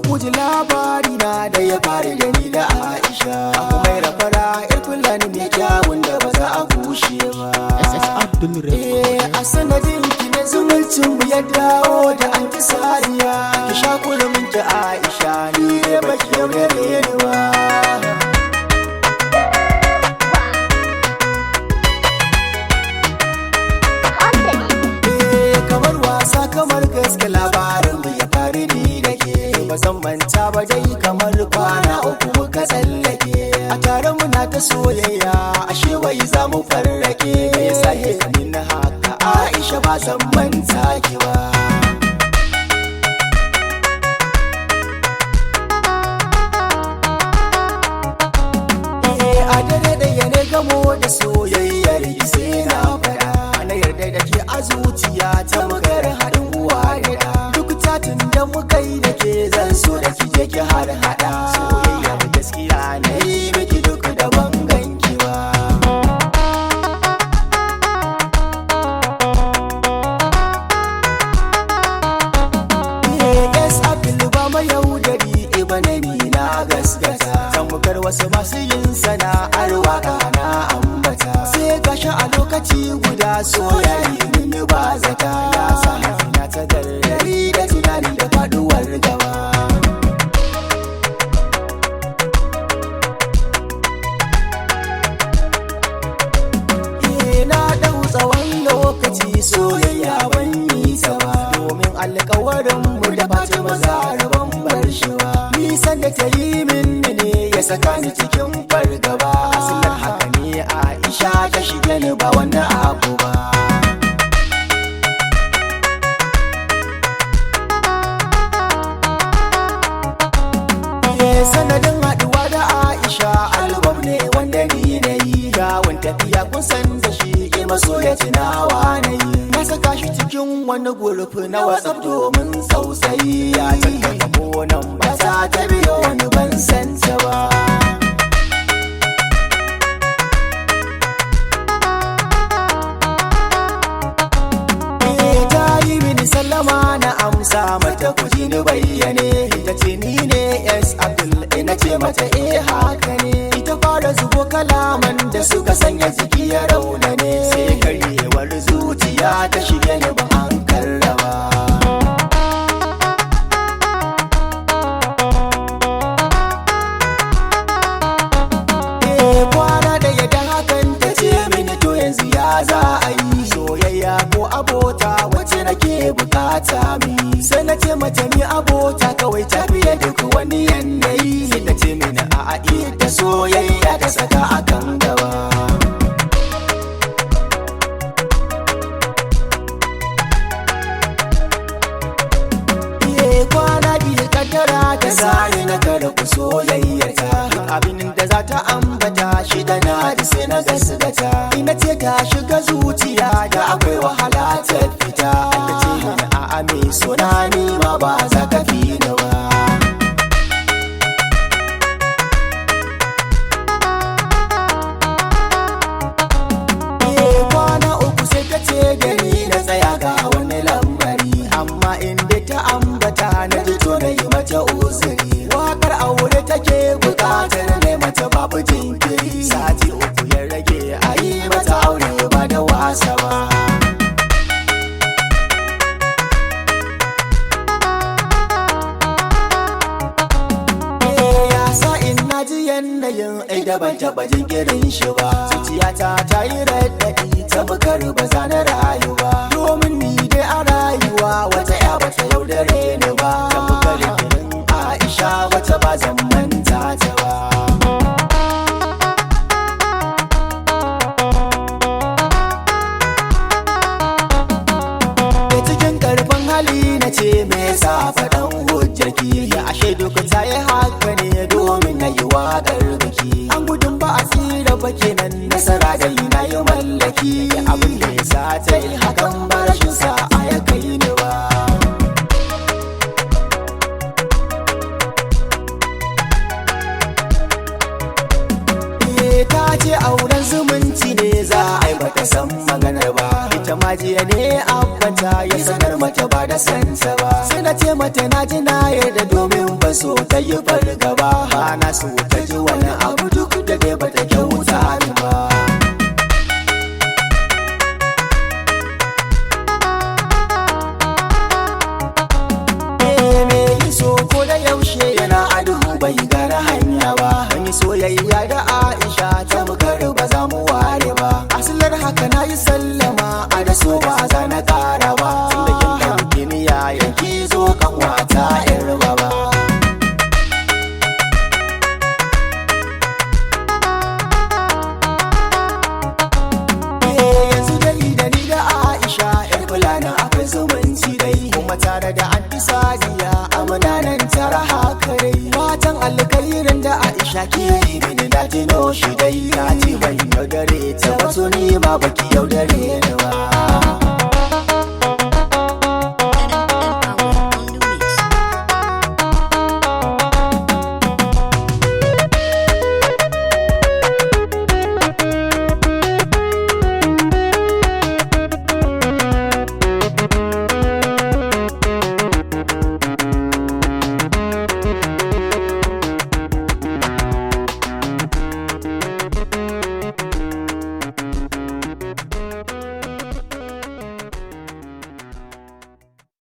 kuji labari na da ya fara da ni da Aisha. Abu mai rafara irkulani mai kyawun da ba za a kushe ba. A sanadin ki ne zumuncin mu ya dawo da anti Sadiya. Ki sha kurumin ki Aisha ni ne baki yaudare ni ba. Kamar wasa kamar gaske labarin mu ya fari ni da ke. Ba zan manta ba dai kamar kwana uku muka tsallake. A tare muna ta soyayya ashe wai za mu farrake. Me yasa ke min haka Aisha ba zan manta ki ba. A dare da yane gamo da soyayyar sai na fara. Na yarda da ke a zuciya ta mugar haɗin uwa da ɗa. Duk tatin da muka yi da ke zan so da ki je ki har haɗa. Soyayya da gaskiya na yi miki duk da ban ganki ba. Yes, Abdul ba mai yaudari ibane ni na gaskata. Tamukar wasu masu yin sana'ar waka na ambata. Sai gashi a lokaci guda soyayya mini ba zata. Ya sa na ta gargari da tunani da faduwar gaba. Na dau tsawon lokaci soyayya ban yi ta ba. Domin alƙawarin mu da Fatima Zahra ban bar shi ba. Nisan da ta yi min ne ya saka ni cikin fargaba. Asalin haka ne Aisha ta shige ni ba wani abu ba. Sanadin haɗuwa da Aisha albam ne wanda ni na yi. Yawon tafiya kun san da shi ke masoya tunawa na yi. Na saka shi cikin wani gurfi na WhatsApp domin tsautsayi. Ya tattaka gonan ba za ta biyo wani ban santa ba. Ta yi mini sallama na amsa mata kuji ni bayyane. Ita ce ni ne S Abdul na ce mata haka ne. Ita fara zubo kalaman da suka sanya jiki ya raunane. Sai karyewar zuciya ta shige ni ba an karraba. Kwana da yadda hakan ta ce mini to yanzu ya za a yi. Soyayya ko abota wacce nake bukata mi. Sai na ce mata ni abota kawai ta fiye duk wani yanayi. Ta ce mini a'a ita soyayya ta saka akan gaba. Kwana biyu kaddara ta sare na kara ku soyayyata. Abin da za ta ambata shi da na sai na gasgata. Ina ce ta shiga zuciya da akwai wahala ta fita. Ta ce mini a'a me suna ni ma ba za ka fi da ba. Kwana uku sai ta ce da ni na tsaya ga wani lambari. Amma inda ta ambata na ji to na yi mata uzuri. Wakar aure take bukatar ne mata babu jinkiri. Sati uku ya rage a yi mata aure ba da wasa ba. Yanayin da ban taɓa jinkirin shi ba. Zuciyata ta yi raɗaɗi ta bukar ba za na rayu ba. Domin ni dai a rayuwa wata ya bata yaudare ni ba. Ta bukar girin Aisha wata ba zan manta ta ba. Da cikin karfin hali na ce me yasa faɗan hujjarki. Ya ashe duka ta yi haka ne domin na yi waƙar biki. An gudun ba a tsira ba kenan nasara da na yi mallaki. Abin da ya sa ta yi hakan ba rashin sa'a ya kai ni ba. Ta ce auren zumunci ne za a yi bata san maganar ba. Ita dama jiya ne abbata ya sanar mata ba da sansa ba. Sai na ce mata na ji na yarda domin ba so ta yi fargaba. Na so ta ji wani abu duk da dai bata kyauta ba. Ko da yaushe yana aduhu bai gara hanya ba. Wani soyayya da Aisha ta mukar ba za mu ware ba. Asilar haka na yi sallama a da so ba za na kara ba. Tunda kin ɗauki ni yayan ki zo kan wata